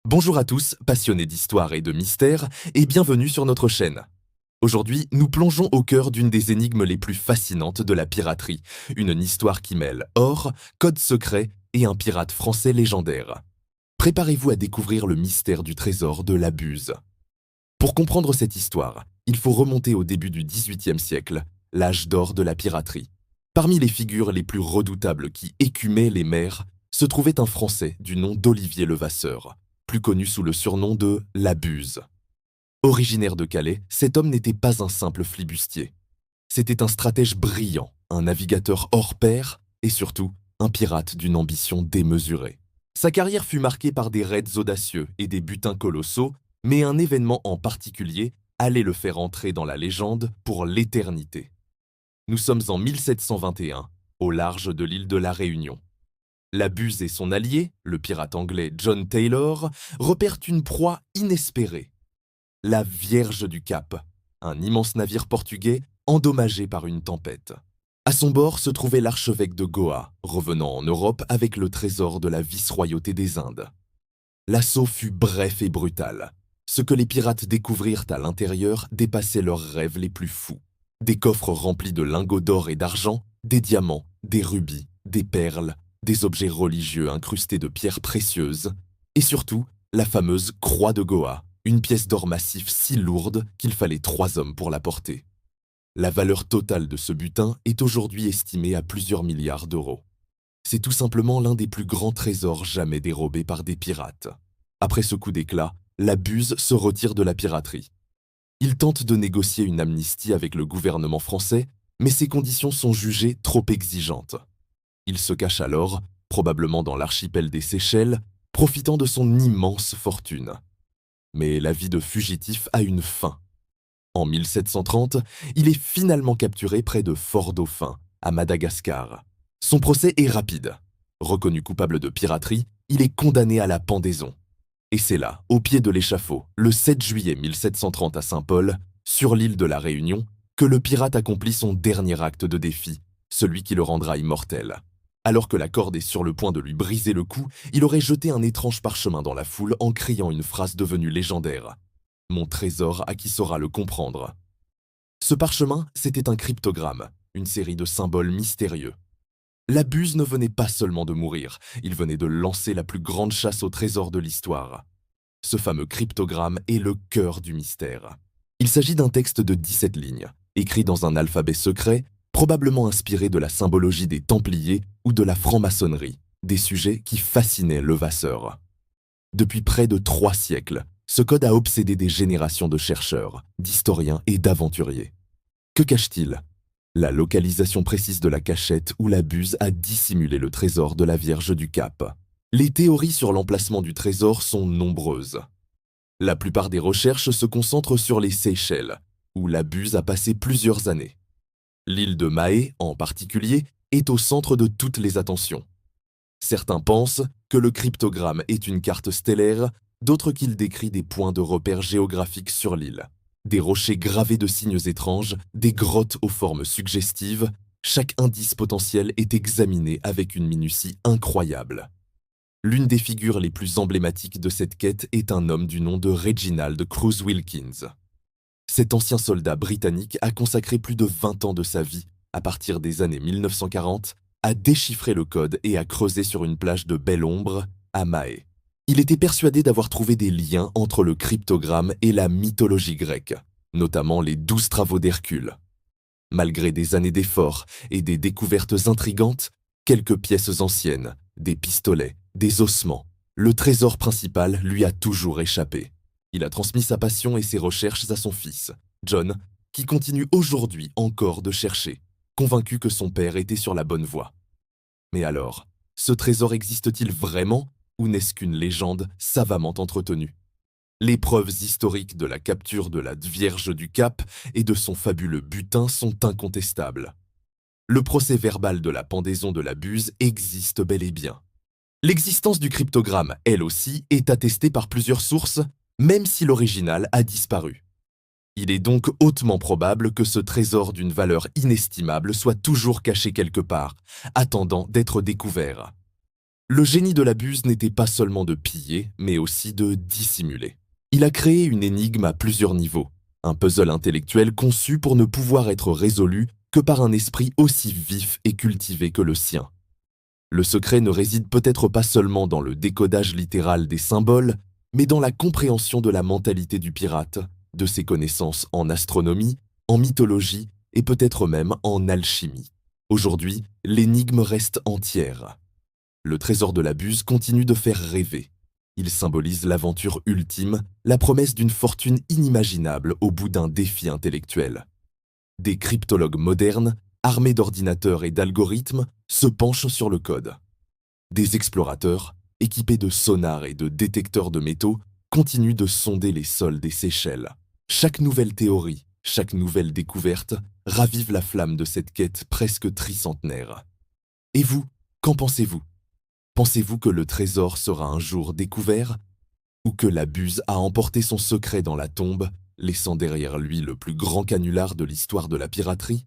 Bonjour à tous, passionnés d'histoire et de mystère, et bienvenue sur notre chaîne. Aujourd'hui, nous plongeons au cœur d'une des énigmes les plus fascinantes de la piraterie, une histoire qui mêle or, code secret et un pirate français légendaire. Préparez-vous à découvrir le mystère du trésor de la Buse. Pour comprendre cette histoire, il faut remonter au début du XVIIIe siècle, l'âge d'or de la piraterie. Parmi les figures les plus redoutables qui écumaient les mers, se trouvait un Français du nom d'Olivier Levasseur, plus connu sous le surnom de la Buse. Originaire de Calais, cet homme n'était pas un simple flibustier. C'était un stratège brillant, un navigateur hors pair et surtout un pirate d'une ambition démesurée. Sa carrière fut marquée par des raids audacieux et des butins colossaux, mais un événement en particulier allait le faire entrer dans la légende pour l'éternité. Nous sommes en 1721, au large de l'île de la Réunion. La Buse et son allié, le pirate anglais John Taylor, repèrent une proie inespérée. La Vierge du Cap, un immense navire portugais endommagé par une tempête. À son bord se trouvait l'archevêque de Goa, revenant en Europe avec le trésor de la vice-royauté des Indes. L'assaut fut bref et brutal. Ce que les pirates découvrirent à l'intérieur dépassait leurs rêves les plus fous. Des coffres remplis de lingots d'or et d'argent, des diamants, des rubis, des perles, des objets religieux incrustés de pierres précieuses, et surtout la fameuse croix de Goa, une pièce d'or massif si lourde qu'il fallait 3 hommes pour la porter. La valeur totale de ce butin est aujourd'hui estimée à plusieurs milliards d'euros. C'est tout simplement l'un des plus grands trésors jamais dérobés par des pirates. Après ce coup d'éclat, la Buse se retire de la piraterie. Il tente de négocier une amnistie avec le gouvernement français, mais ses conditions sont jugées trop exigeantes. Il se cache alors, probablement dans l'archipel des Seychelles, profitant de son immense fortune. Mais la vie de fugitif a une fin. En 1730, il est finalement capturé près de Fort-Dauphin, à Madagascar. Son procès est rapide. Reconnu coupable de piraterie, il est condamné à la pendaison. Et c'est là, au pied de l'échafaud, le 7 juillet 1730 à Saint-Paul, sur l'île de la Réunion, que le pirate accomplit son dernier acte de défi, celui qui le rendra immortel. Alors que la corde est sur le point de lui briser le cou, il aurait jeté un étrange parchemin dans la foule en criant une phrase devenue légendaire. « Mon trésor à qui saura le comprendre ». Ce parchemin, c'était un cryptogramme, une série de symboles mystérieux. La Buse ne venait pas seulement de mourir, il venait de lancer la plus grande chasse au trésor de l'histoire. Ce fameux cryptogramme est le cœur du mystère. Il s'agit d'un texte de 17 lignes, écrit dans un alphabet secret, probablement inspiré de la symbologie des Templiers ou de la franc-maçonnerie, des sujets qui fascinaient Levasseur. Depuis près de 3 siècles, ce code a obsédé des générations de chercheurs, d'historiens et d'aventuriers. Que cache-t-il ? La localisation précise de la cachette où la Buse a dissimulé le trésor de la Vierge du Cap. Les théories sur l'emplacement du trésor sont nombreuses. La plupart des recherches se concentrent sur les Seychelles, où la Buse a passé plusieurs années. L'île de Mahé, en particulier, est au centre de toutes les attentions. Certains pensent que le cryptogramme est une carte stellaire, d'autres qu'il décrit des points de repère géographiques sur l'île. Des rochers gravés de signes étranges, des grottes aux formes suggestives, chaque indice potentiel est examiné avec une minutie incroyable. L'une des figures les plus emblématiques de cette quête est un homme du nom de Reginald Cruise Wilkins. Cet ancien soldat britannique a consacré plus de 20 ans de sa vie, à partir des années 1940, à déchiffrer le code et à creuser sur une plage de belle ombre, à Mahé. Il était persuadé d'avoir trouvé des liens entre le cryptogramme et la mythologie grecque, notamment les 12 travaux d'Hercule. Malgré des années d'efforts et des découvertes intrigantes, quelques pièces anciennes, des pistolets, des ossements, le trésor principal lui a toujours échappé. Il a transmis sa passion et ses recherches à son fils, John, qui continue aujourd'hui encore de chercher, convaincu que son père était sur la bonne voie. Mais alors, ce trésor existe-t-il vraiment ou n'est-ce qu'une légende savamment entretenue? Les preuves historiques de la capture de la Vierge du Cap et de son fabuleux butin sont incontestables. Le procès-verbal de la pendaison de la Buse existe bel et bien. L'existence du cryptogramme, elle aussi, est attestée par plusieurs sources, même si l'original a disparu. Il est donc hautement probable que ce trésor d'une valeur inestimable soit toujours caché quelque part, attendant d'être découvert. Le génie de la Buse n'était pas seulement de piller, mais aussi de dissimuler. Il a créé une énigme à plusieurs niveaux, un puzzle intellectuel conçu pour ne pouvoir être résolu que par un esprit aussi vif et cultivé que le sien. Le secret ne réside peut-être pas seulement dans le décodage littéral des symboles, mais dans la compréhension de la mentalité du pirate, de ses connaissances en astronomie, en mythologie et peut-être même en alchimie. Aujourd'hui, l'énigme reste entière. Le trésor de la Buse continue de faire rêver. Il symbolise l'aventure ultime, la promesse d'une fortune inimaginable au bout d'un défi intellectuel. Des cryptologues modernes, armés d'ordinateurs et d'algorithmes, se penchent sur le code. Des explorateurs, équipés de sonars et de détecteurs de métaux, continuent de sonder les sols des Seychelles. Chaque nouvelle théorie, chaque nouvelle découverte ravive la flamme de cette quête presque tricentenaire. Et vous, qu'en pensez-vous? Pensez-vous que le trésor sera un jour découvert? Ou que la Buse a emporté son secret dans la tombe, laissant derrière lui le plus grand canular de l'histoire de la piraterie?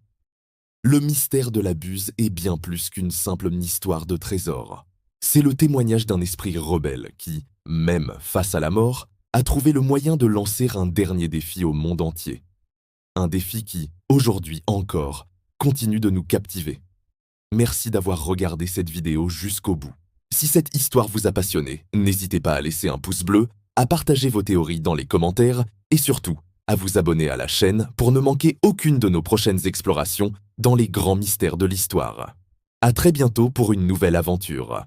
Le mystère de la Buse est bien plus qu'une simple histoire de trésor. C'est le témoignage d'un esprit rebelle qui, même face à la mort, a trouvé le moyen de lancer un dernier défi au monde entier. Un défi qui, aujourd'hui encore, continue de nous captiver. Merci d'avoir regardé cette vidéo jusqu'au bout. Si cette histoire vous a passionné, n'hésitez pas à laisser un pouce bleu, à partager vos théories dans les commentaires et surtout, à vous abonner à la chaîne pour ne manquer aucune de nos prochaines explorations dans les grands mystères de l'histoire. À très bientôt pour une nouvelle aventure.